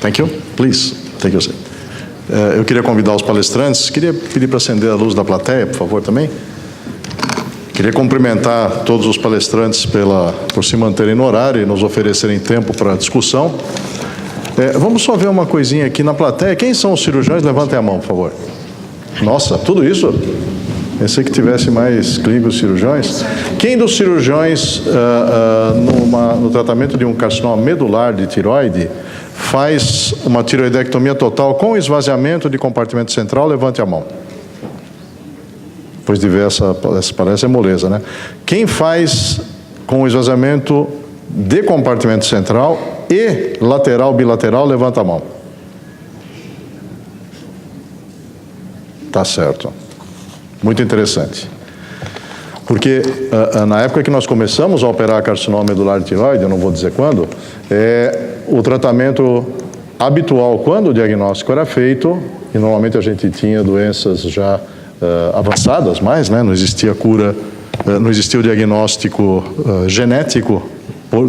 Thank you. Please, take your seat. Eu queria convidar os palestrantes, queria pedir para acender a luz da plateia, por favor, também. Queria cumprimentar todos os palestrantes por se manterem no horário e nos oferecerem tempo para a discussão. Vamos só ver uma coisinha aqui na plateia. Quem são os cirurgiões? Levantem a mão, por favor. Nossa, tudo isso? Pensei que tivesse mais clínicos cirurgiões. Quem dos cirurgiões, no tratamento de um carcinoma medular de tireoide, faz uma tireoidectomia total com esvaziamento de compartimento central? Levante a mão. Depois de ver essa parece moleza, né? Quem faz com esvaziamento de compartimento central e lateral, bilateral? Levanta a mão. Tá certo. Muito interessante. Porque na época que nós começamos a operar carcinoma medular de tireoide, eu não vou dizer quando, o tratamento habitual, quando o diagnóstico era feito, e normalmente a gente tinha doenças já avançadas, mas não existia cura, não existia o diagnóstico genético,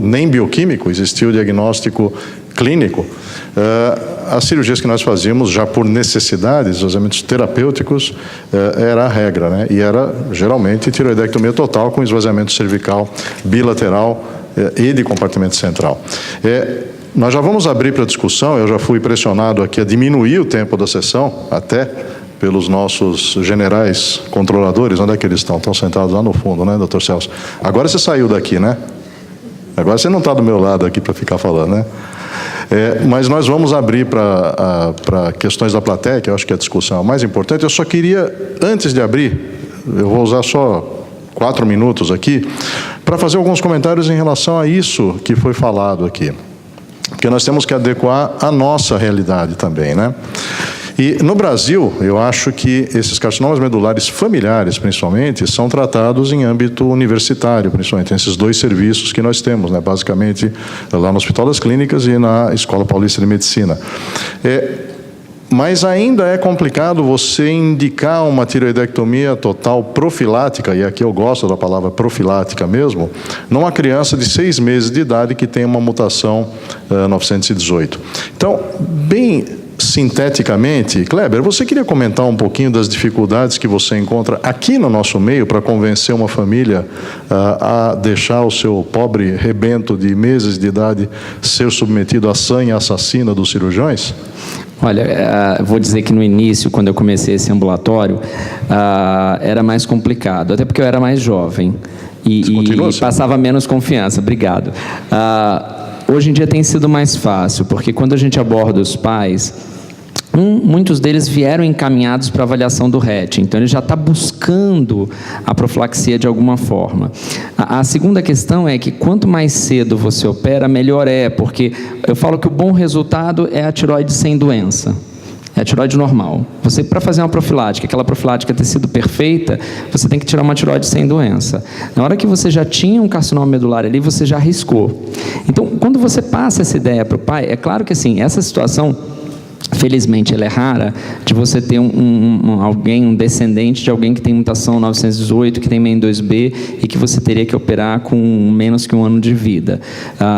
nem bioquímico, existia o diagnóstico clínico. As cirurgias que nós fazíamos, já por necessidades, esvaziamentos terapêuticos, era a regra, né? E era, geralmente, tireoidectomia total com esvaziamento cervical bilateral e de compartimento central. Nós já vamos abrir para discussão, eu já fui pressionado aqui a diminuir o tempo da sessão, até pelos nossos generais controladores. Onde é que eles estão? Estão sentados lá no fundo, né, doutor Celso? Agora você saiu daqui, né? Agora você não está do meu lado aqui para ficar falando, né? Mas nós vamos abrir para questões da plateia, que eu acho que a discussão é a mais importante. Eu só queria, antes de abrir, eu vou usar só 4 minutos aqui, para fazer alguns comentários em relação a isso que foi falado aqui. Porque nós temos que adequar a nossa realidade também, né? E no Brasil, eu acho que esses carcinomas medulares familiares, principalmente, são tratados em âmbito universitário, principalmente, esses 2 serviços que nós temos, né, basicamente lá no Hospital das Clínicas e na Escola Paulista de Medicina. Mas ainda é complicado você indicar uma tireoidectomia total profilática, e aqui eu gosto da palavra profilática mesmo, numa criança de 6 meses de idade que tem uma mutação 918. Então, bem sinteticamente, Kleber, você queria comentar um pouquinho das dificuldades que você encontra aqui no nosso meio para convencer uma família a deixar o seu pobre rebento de meses de idade ser submetido à sanha assassina dos cirurgiões? Olha, vou dizer que no início, quando eu comecei esse ambulatório, era mais complicado, até porque eu era mais jovem e passava menos confiança. Obrigado. Hoje em dia tem sido mais fácil, porque quando a gente aborda os pais, muitos deles vieram encaminhados para avaliação do RET, então ele já está buscando a profilaxia de alguma forma. A segunda questão é que quanto mais cedo você opera, melhor porque eu falo que o bom resultado é a tireoide sem doença. É a tireoide normal. Você, para fazer uma profilática, aquela profilática ter sido perfeita, você tem que tirar uma tireoide sem doença. Na hora que você já tinha um carcinoma medular ali, você já arriscou. Então, quando você passa essa ideia para o pai, é claro que assim, essa situação, felizmente, ela é rara, de você ter um descendente de alguém que tem mutação 918, que tem MEN2B, e que você teria que operar com menos que 1 ano de vida.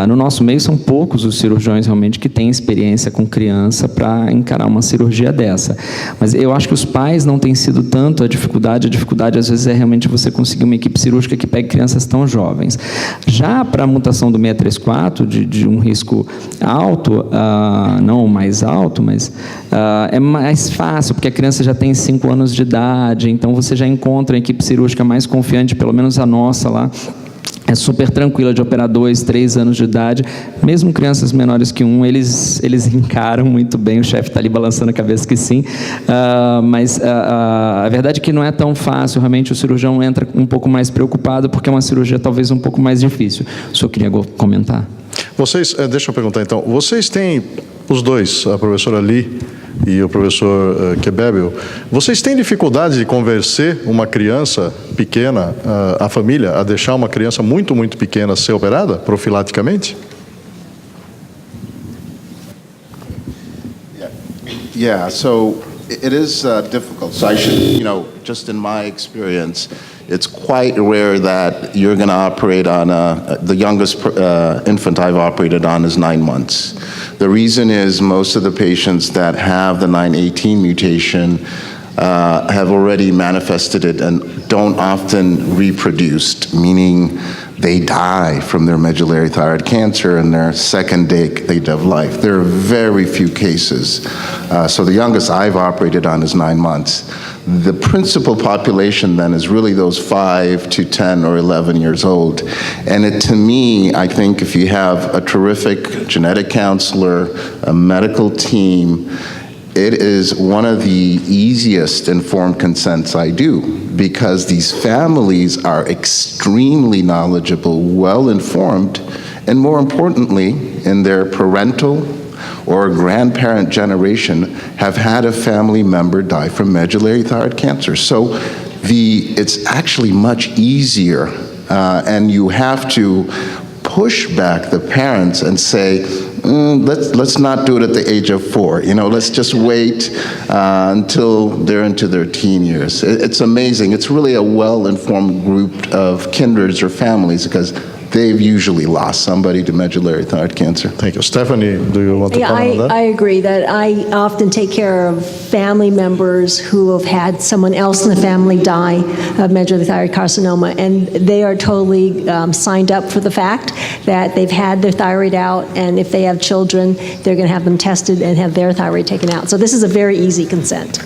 No nosso meio, são poucos os cirurgiões realmente que têm experiência com criança para encarar uma cirurgia dessa. Mas eu acho que os pais não têm sido tanto a dificuldade às vezes é realmente você conseguir uma equipe cirúrgica que pegue crianças tão jovens. Já para a mutação do 634, de um risco alto, não mais alto, mas é mais fácil, porque a criança já tem 5 anos de idade, então você já encontra a equipe cirúrgica mais confiante, pelo menos a nossa lá, é super tranquila de operar 2, 3 anos de idade, mesmo crianças menores que 1, eles encaram muito bem, o chefe está ali balançando a cabeça que sim, mas a verdade é que não é tão fácil, realmente o cirurgião entra um pouco mais preocupado, porque é uma cirurgia talvez um pouco mais difícil. O senhor queria comentar? Vocês, deixa eu perguntar então, vocês têm, os dois, a professora Lee e o professor Kebebel, vocês têm dificuldade de convencer uma criança pequena, a família, a deixar uma criança muito, muito pequena ser operada profilaticamente? Yeah, so it is difficult. So I should, just in my experience, it's quite rare that you're going to operate on the youngest infant I've operated on is 9 months. The reason is most of the patients that have the 918 mutation have already manifested it and don't often reproduce, meaning they die from their medullary thyroid cancer in their second decade of life. There are very few cases. So the youngest I've operated on is 9 months. The principal population then is really those 5 to 10 or 11 years old. And to me, I think if you have a terrific genetic counselor, a medical team, it is one of the easiest informed consents I do, because these families are extremely knowledgeable, well-informed, and more importantly, in their parental or grandparent generation, have had a family member die from medullary thyroid cancer. So it's actually much easier, and you have to push back the parents and say, let's not do it at the age of 4. Let's just wait until they're into their teen years. It's amazing. It's really a well-informed group of kindreds or families, because they've usually lost somebody to medullary thyroid cancer. Thank you. Stephanie, do you want to comment on that? I agree that I often take care of family members who have had someone else in the family die of medullary thyroid carcinoma, and they are totally signed up for the fact that they've had their thyroid out, and if they have children, they're going to have them tested and have their thyroid taken out. So this is a very easy consent.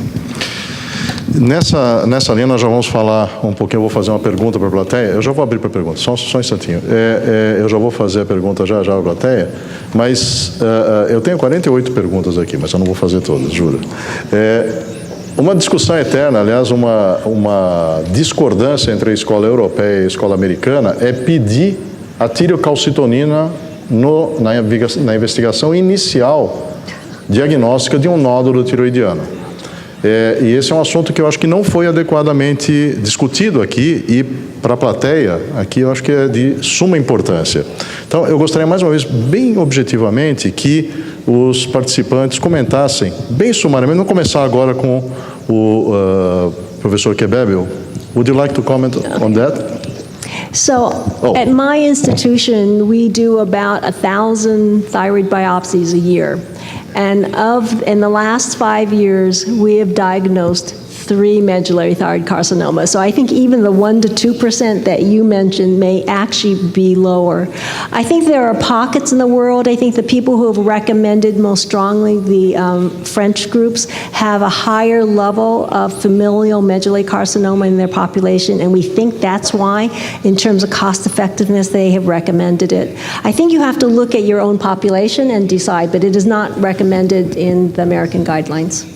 Nessa linha nós já vamos falar um pouquinho, eu vou fazer uma pergunta para a plateia, eu já vou abrir para a pergunta, só um instantinho. Eu já vou fazer a pergunta já à plateia, mas eu tenho 48 perguntas aqui, mas eu não vou fazer todas, juro. Uma discussão eterna, aliás, uma discordância entre a escola europeia e a escola americana é pedir a tirocalcitonina na investigação inicial diagnóstica de um nódulo tiroidiano. E esse é um assunto que eu acho que não foi adequadamente discutido aqui, e para a plateia aqui eu acho que é de suma importância. Então eu gostaria mais uma vez, bem objetivamente, que os participantes comentassem, bem sumariamente. Vamos começar agora com o professor Kebebel. Would you like to comment on that? So at my institution, we do about 1,000 thyroid biopsies a year. And in the last 5 years, we have diagnosed 3 medullary thyroid carcinomas. So I think even the 1 to 2% that you mentioned may actually be lower. I think there are pockets in the world. I think the people who have recommended most strongly, the French groups, have a higher level of familial medullary carcinoma in their population, and we think that's why, in terms of cost effectiveness, they have recommended it. I think you have to look at your own population and decide, but it is not recommended in the American guidelines.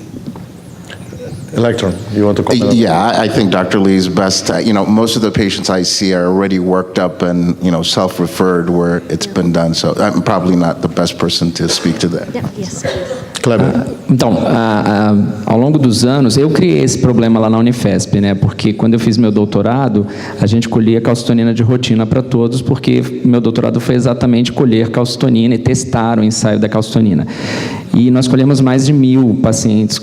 Electron, you want to comment? Yeah, I think Dr. Lee's best. Most of the patients I see are already worked up and self-referred where it's been done. So I'm probably not the best person to speak to that. Yeah, yes. Então, ao longo dos anos, eu criei esse problema lá na Unifesp, né? Porque quando eu fiz meu doutorado, a gente colhia calcitonina de rotina para todos, porque meu doutorado foi exatamente colher calcitonina e testar o ensaio da calcitonina. E nós colhemos mais de 1.000 pacientes,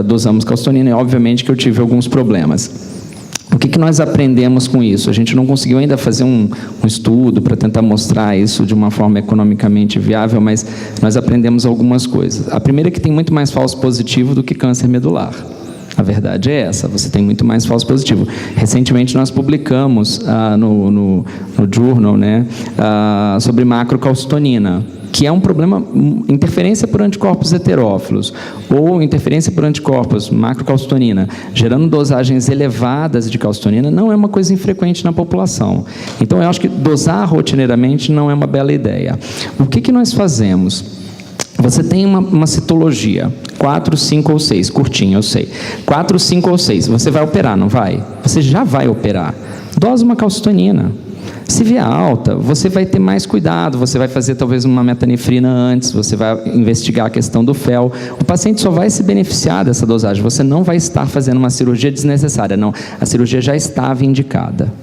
dosamos calcitonina, e obviamente que eu tive alguns problemas. O que nós aprendemos com isso? A gente não conseguiu ainda fazer um estudo para tentar mostrar isso de uma forma economicamente viável, mas nós aprendemos algumas coisas. A primeira é que tem muito mais falso positivo do que câncer medular. A verdade é essa, você tem muito mais falso positivo. Recentemente nós publicamos no Journal, né, sobre macrocalcitonina, que é um problema, interferência por anticorpos heterófilos ou interferência por anticorpos macrocalcitonina, gerando dosagens elevadas de calcitonina, não é uma coisa infrequente na população. Então eu acho que dosar rotineiramente não é uma bela ideia. O que nós fazemos? Você tem uma citologia, 4, 5 ou 6, curtinho, eu sei. 4, 5 ou 6, você vai operar, não vai? Você já vai operar. Dosa uma calcitonina. Se vier alta, você vai ter mais cuidado, você vai fazer talvez uma metanefrina antes, você vai investigar a questão do fel. O paciente só vai se beneficiar dessa dosagem, você não vai estar fazendo uma cirurgia desnecessária, não. A cirurgia já estava indicada.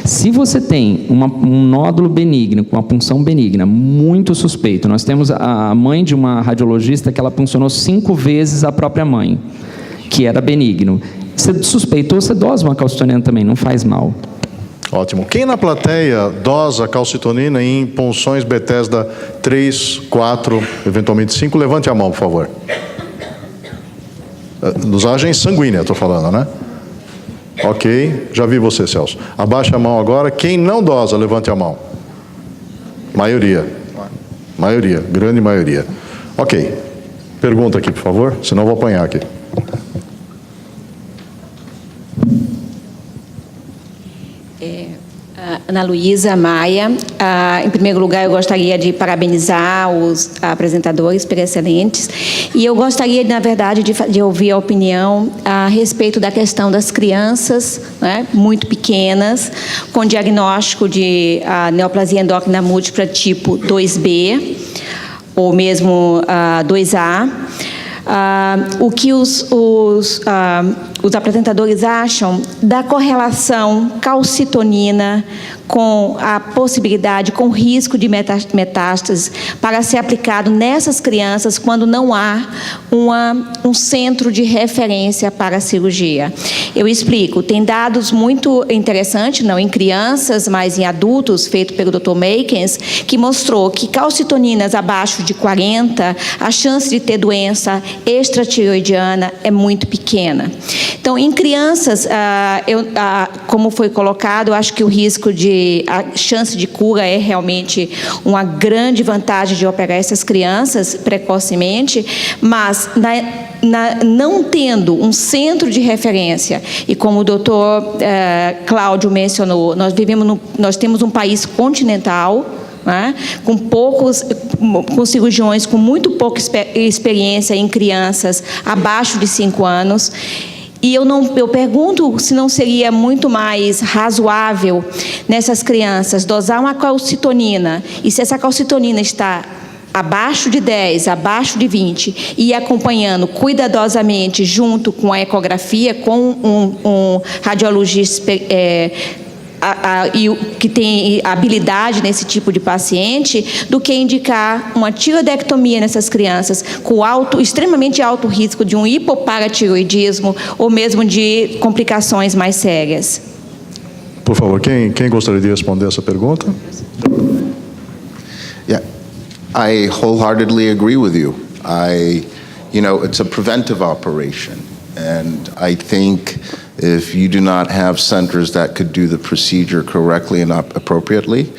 Se você tem um nódulo benigno, com uma punção benigna, muito suspeito, nós temos a mãe de uma radiologista que ela puncionou 5 vezes a própria mãe, que era benigno. Você suspeitou, você dosa uma calcitonina também, não faz mal. Ótimo. Quem na plateia dosa calcitonina em punções Bethesda 3, 4, eventualmente 5? Levante a mão, por favor. Dosagem sanguínea, estou falando, né? Ok, já vi você, Celso. Abaixa a mão agora. Quem não dosa, levante a mão. Maioria. Maioria, grande maioria. Ok. Pergunta aqui, por favor, senão eu vou apanhar aqui. Ana Luísa Maia. Em primeiro lugar, eu gostaria de parabenizar os apresentadores por excelentes. E eu gostaria, na verdade, de ouvir a opinião a respeito da questão das crianças, né, muito pequenas, com diagnóstico de neoplasia endócrina múltipla tipo 2B, ou mesmo 2A. O que os apresentadores acham da correlação calcitonina com a possibilidade, com o risco de metástase para ser aplicado nessas crianças quando não há um centro de referência para a cirurgia. Eu explico, tem dados muito interessantes, não em crianças, mas em adultos, feito pelo Dr. Makens, que mostrou que calcitoninas abaixo de 40, a chance de ter doença extratireoidiana é muito pequena. Então, em crianças, como foi colocado, eu acho que a chance de cura é realmente uma grande vantagem de operar essas crianças precocemente, mas não tendo um centro de referência, e como o doutor Cláudio mencionou, nós temos um país continental, né, com cirurgiões com muito pouca experiência em crianças abaixo de 5 anos. E eu pergunto se não seria muito mais razoável nessas crianças dosar uma calcitonina, e se essa calcitonina está abaixo de 10, abaixo de 20, e acompanhando cuidadosamente junto com a ecografia, com um radiologista que tem habilidade nesse tipo de paciente, do que indicar uma tiroidectomia nessas crianças com extremamente alto risco de um hipoparatiroidismo ou mesmo de complicações mais sérias. Por favor, quem gostaria de responder essa pergunta? Yeah, I wholeheartedly agree with you. It's a preventive operation, and I think if you do not have centers that could do the procedure correctly and appropriately,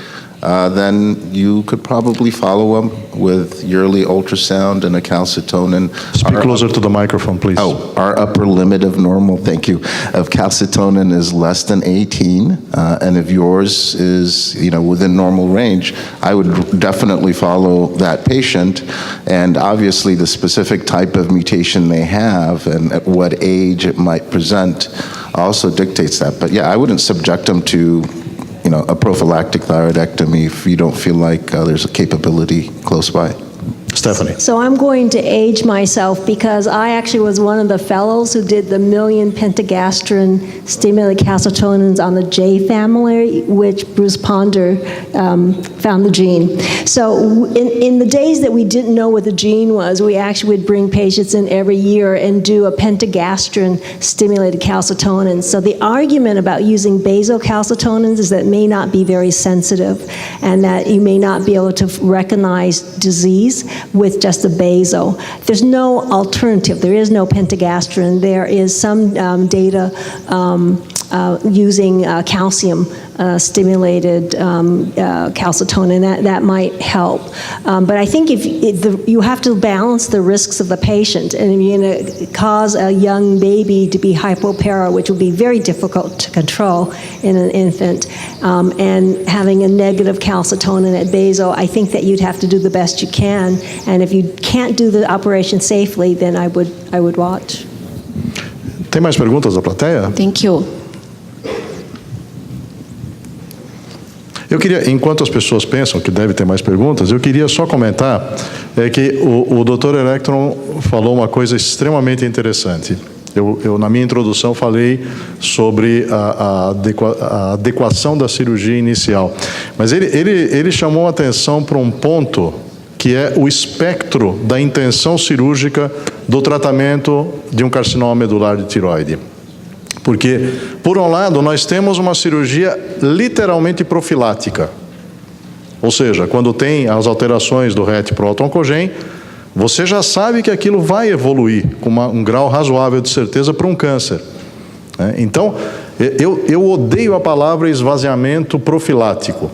then you could probably follow them with yearly ultrasound and a calcitonin. Speak closer to the microphone, please. Oh, our upper limit of normal, thank you, of calcitonin is less than 18, and if yours is, within normal range, I would definitely follow that patient, and obviously the specific type of mutation they have and at what age it might present also dictates that. But yeah, I wouldn't subject them to a prophylactic thyroidectomy if you don't feel like there's a capability close by. Stephanie. So I'm going to age myself because I actually was one of the fellows who did the 1,000,000 pentagastrin stimulated calcitonins on the J family, which Bruce Ponder found the gene. So in the days that we didn't know what the gene was, we actually would bring patients in every year and do a pentagastrin stimulated calcitonin. So the argument about using basocalcitonins is that it may not be very sensitive and that you may not be able to recognize disease with just a baso. There's no alternative. There is no pentagastrin. There is some data using calcium stimulated calcitonin. That might help. But I think you have to balance the risks of the patient. And if you're going to cause a young baby to be hypopara, which would be very difficult to control in an infant, and having a negative calcitonin at baso, I think that you'd have to do the best you can. And if you can't do the operation safely, then I would watch. Tem mais perguntas da plateia? Thank you. Eu queria, enquanto as pessoas pensam que deve ter mais perguntas, eu queria só comentar que o Dr. Electron falou uma coisa extremamente interessante. Eu na minha introdução, falei sobre a adequação da cirurgia inicial. Mas ele chamou a atenção para um ponto que é o espectro da intenção cirúrgica do tratamento de um carcinoma medular de tireoide. Porque, por um lado, nós temos uma cirurgia literalmente profilática. Ou seja, quando tem as alterações do RET para o autooncogene, você já sabe que aquilo vai evoluir com um grau razoável de certeza para um câncer. Então, eu odeio a palavra esvaziamento profilático,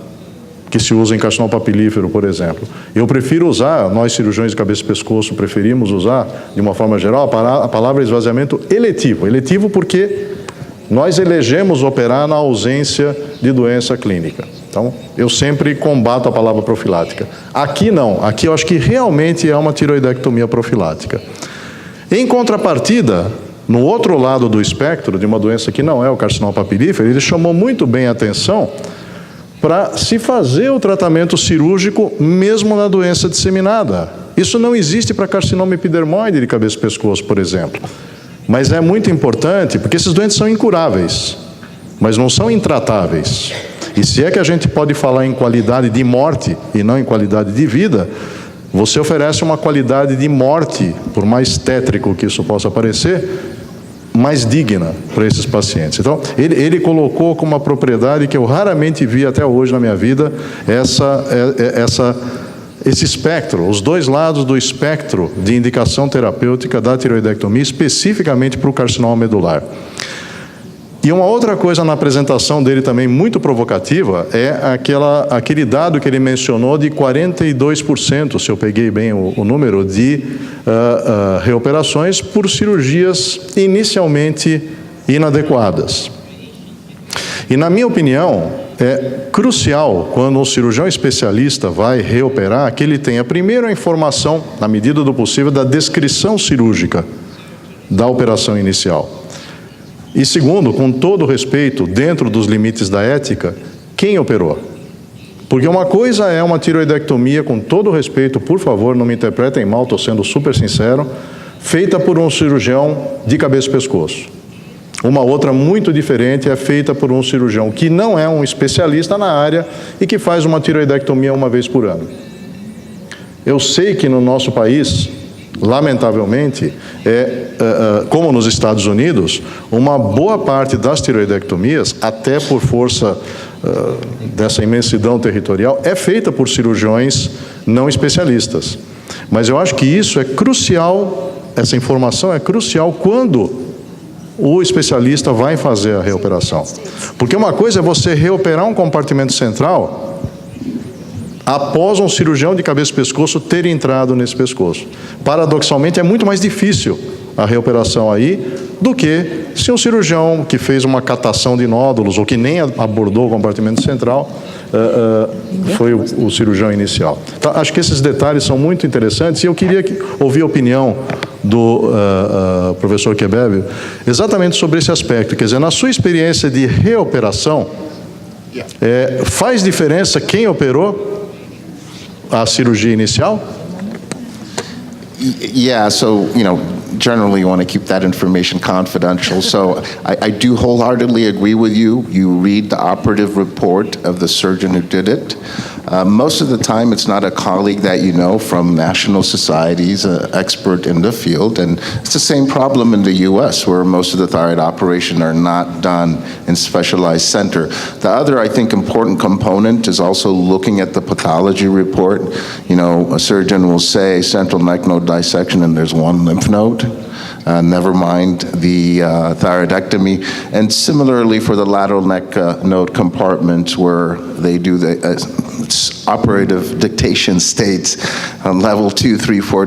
que se usa em carcinoma papilífero, por exemplo. Eu prefiro usar, nós cirurgiões de cabeça e pescoço preferimos usar, de uma forma geral, a palavra esvaziamento eletivo. Eletivo porque nós elegemos operar na ausência de doença clínica. Então, eu sempre combato a palavra profilática. Aqui não, aqui eu acho que realmente é uma tiroidectomia profilática. Em contrapartida, no outro lado do espectro, de uma doença que não é o carcinoma papilífero, ele chamou muito bem a atenção para se fazer o tratamento cirúrgico mesmo na doença disseminada. Isso não existe para carcinoma epidermoide de cabeça e pescoço, por exemplo. Mas é muito importante, porque esses doentes são incuráveis, mas não são intratáveis. E se é que a gente pode falar em qualidade de morte e não em qualidade de vida, você oferece uma qualidade de morte, por mais tétrico que isso possa parecer, mais digna para esses pacientes. Então, ele colocou como uma propriedade que eu raramente vi até hoje na minha vida, esse espectro, os dois lados do espectro de indicação terapêutica da tiroidectomia, especificamente para o carcinoma medular. E uma outra coisa na apresentação dele também muito provocativa é aquele dado que ele mencionou de 42%, se eu peguei bem o número, de reoperações por cirurgias inicialmente inadequadas. E na minha opinião, é crucial quando um cirurgião especialista vai reoperar que ele tenha primeiro a informação, na medida do possível, da descrição cirúrgica da operação inicial. E segundo, com todo respeito, dentro dos limites da ética, quem operou? Porque uma coisa é uma tiroidectomia, com todo respeito, por favor, não me interpretem mal, estou sendo super sincero, feita por um cirurgião de cabeça e pescoço. Uma outra muito diferente é feita por um cirurgião que não é um especialista na área e que faz uma tiroidectomia uma vez por ano. Eu sei que no nosso país, lamentavelmente, como nos Estados Unidos, uma boa parte das tiroidectomias, até por força dessa imensidão territorial, é feita por cirurgiões não especialistas. Mas eu acho que isso é crucial, essa informação é crucial quando o especialista vai fazer a reoperação. Porque uma coisa é você reoperar um compartimento central após um cirurgião de cabeça e pescoço ter entrado nesse pescoço. Paradoxalmente, é muito mais difícil a reoperação aí do que se um cirurgião que fez uma catação de nódulos ou que nem abordou o compartimento central foi o cirurgião inicial. Então, acho que esses detalhes são muito interessantes e eu queria ouvir a opinião do professor Kebebe exatamente sobre esse aspecto. Quer dizer, na sua experiência de reoperação, faz diferença quem operou a cirurgia inicial? Yeah, so, generally you want to keep that information confidential. So I do wholeheartedly agree with you. You read the operative report of the surgeon who did it. Most of the time it's not a colleague that you know from national societies, an expert in the field, and it's the same problem in the US where most of the thyroid operations are not done in specialized center. The other, I think, important component is also looking at the pathology report. A surgeon will say central neck node dissection and there's one lymph node. Never mind the thyroidectomy. And similarly for the lateral neck node compartments where they do the operative dictation states level 2, 3, 4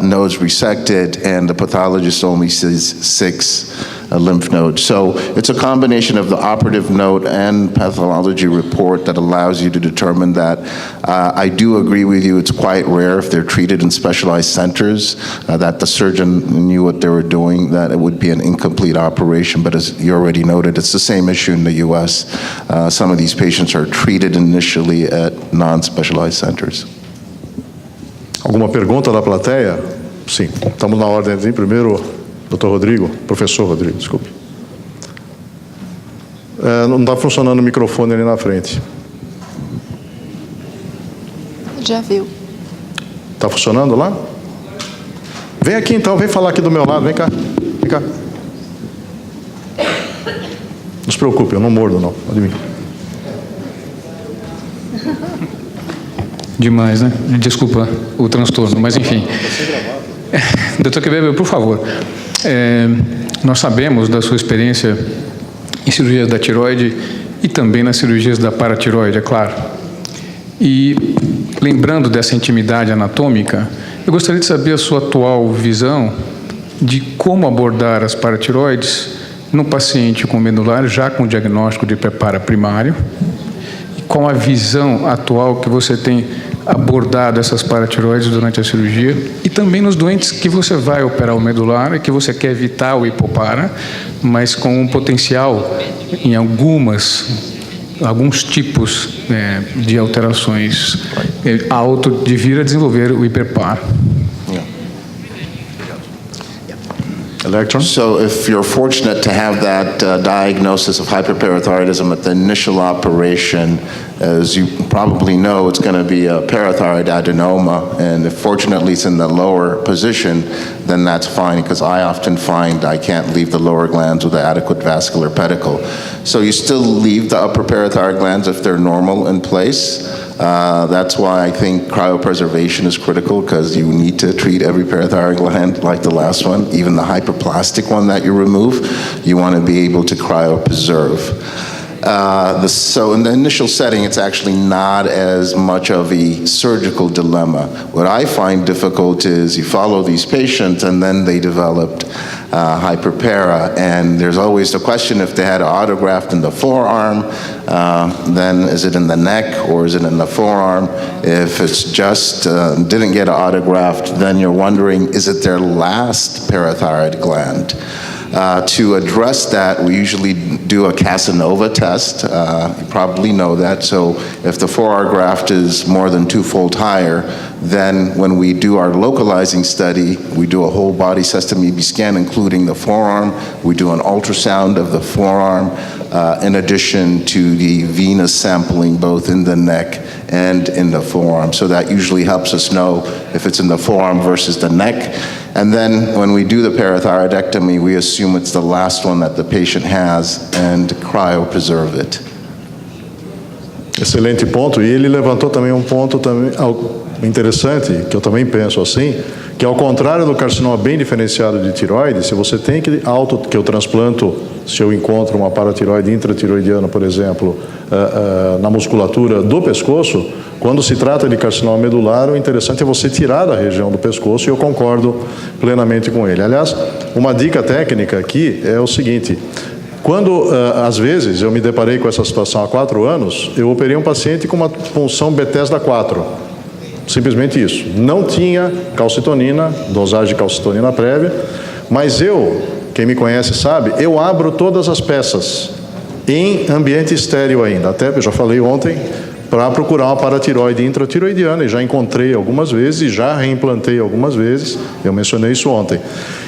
nodes resected, and the pathologist only sees 6 lymph nodes. So it's a combination of the operative note and pathology report that allows you to determine that. I do agree with you, it's quite rare if they're treated in specialized centers that the surgeon knew what they were doing, that it would be an incomplete operation. But as you already noted, it's the same issue in the US. Some of these patients are treated initially at non-specialized centers. Alguma pergunta da plateia? Sim, estamos na ordem aqui. Primeiro, Dr. Rodrigo, professor Rodrigo, desculpe. Não está funcionando o microfone ali na frente. Já viu. Está funcionando lá? Vem aqui então, vem falar aqui do meu lado, vem cá. Vem cá. preocupe, eu não mordo não, pode vir. Demais, né? Desculpa o transtorno, mas enfim. Dr. Quevedo, por favor, nós sabemos da sua experiência em cirurgias da tireoide e também nas cirurgias da paratireoide, é claro. E lembrando dessa intimidade anatômica, eu gostaria de saber a sua atual visão de como abordar as paratireoides no paciente com medular, já com diagnóstico de prepara primário, e qual a visão atual que você tem abordado essas paratireoides durante a cirurgia, e também nos doentes que você vai operar o medular e que você quer evitar o hipopara, mas com um potencial em alguns tipos de alterações alto de vir a desenvolver o hiperpar. Electron? So if you're fortunate to have that diagnosis of hyperparathyroidism at the initial operation, as you probably know, it's going to be a parathyroid adenoma, and if fortunately it's in the lower position, then that's fine, because I often find I can't leave the lower glands with an adequate vascular pedicle. So you still leave the upper parathyroid glands if they're normal in place. That's why I think cryopreservation is critical, because you need to treat every parathyroid gland like the last one, even the hyperplastic one that you remove. You want to be able to cryopreserve. So in the initial setting, it's actually not as much of a surgical dilemma. What I find difficult is you follow these patients and then they developed hyperpara, and there's always the question, if they had an autograft in the forearm, then is it in the neck or is it in the forearm? If it's just didn't get an autograft, then you're wondering, is it their last parathyroid gland? To address that, we usually do a Casanova test. You probably know that. So if the forearm graft is more than twofold higher, then when we do our localizing study, we do a whole body sestamibi scan, including the forearm. We do an ultrasound of the forearm, in addition to the venous sampling, both in the neck and in the forearm. So that usually helps us know if it's in the forearm versus the neck. And then when we do the parathyroidectomy, we assume it's the last one that the patient has and cryopreserve it. Excelente ponto, e ele levantou também um ponto interessante, que eu também penso assim, que ao contrário do carcinoma bem diferenciado de tireoide, se você tem que eu transplanto, se eu encontro uma paratireoide intratiroidiana, por exemplo, na musculatura do pescoço, quando se trata de carcinoma medular, o interessante é você tirar da região do pescoço, e eu concordo plenamente com ele. Aliás, uma dica técnica aqui é o seguinte: quando, às vezes, eu me deparei com essa situação há 4 anos, eu operei um paciente com uma punção Bethesda 4. Simplesmente isso. Não tinha calcitonina, dosagem de calcitonina prévia, mas quem me conhece sabe, eu abro todas as peças em ambiente estéril ainda. Até, eu já falei ontem, para procurar uma paratireoide intratiroidiana, e já encontrei algumas vezes, e já reimplantei algumas vezes, eu mencionei isso ontem.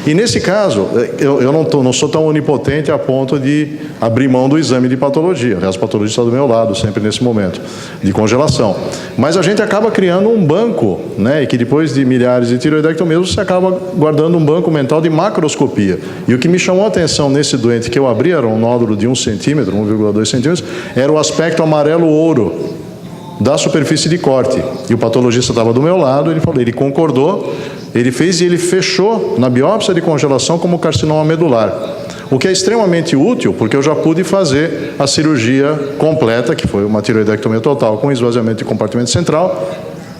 E nesse caso, eu não sou tão onipotente a ponto de abrir mão do exame de patologia. Aliás, o patologista está do meu lado, sempre nesse momento de congelação. Mas a gente acaba criando um banco, né, e que depois de milhares de tireoidectomias, você acaba guardando um banco mental de macroscopia. E o que me chamou a atenção nesse doente que eu abri, era um nódulo de 1 centímetro, 1,2 centímetros, era o aspecto amarelo-ouro da superfície de corte. E o patologista estava do meu lado, ele concordou, ele fez e ele fechou na biópsia de congelação como carcinoma medular. O que é extremamente útil, porque eu já pude fazer a cirurgia completa, que foi uma tireoidectomia total com esvaziamento de compartimento central,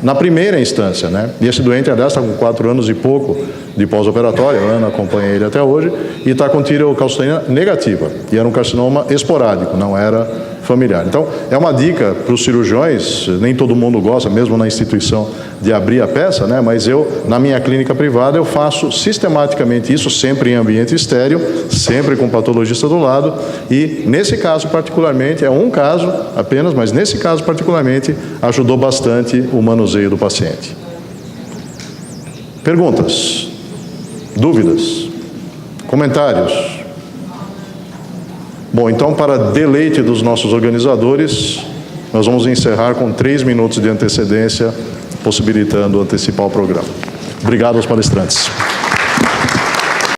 na primeira instância, né? E esse doente, aliás, está com 4 anos e pouco de pós-operatório, a Ana acompanha ele até hoje, e está com tireocalcitonina negativa. E era um carcinoma esporádico, não era familiar. Então, é uma dica para os cirurgiões, nem todo mundo gosta, mesmo na instituição, de abrir a peça, né? Mas na minha clínica privada, eu faço sistematicamente isso, sempre em ambiente estéril, sempre com o patologista do lado, e nesse caso particularmente, é um caso apenas, mas nesse caso particularmente, ajudou bastante o manuseio do paciente. Perguntas? Dúvidas? Comentários? Bom, então, para deleite dos nossos organizadores, nós vamos encerrar com 3 minutos de antecedência, possibilitando antecipar o programa. Obrigado aos palestrantes.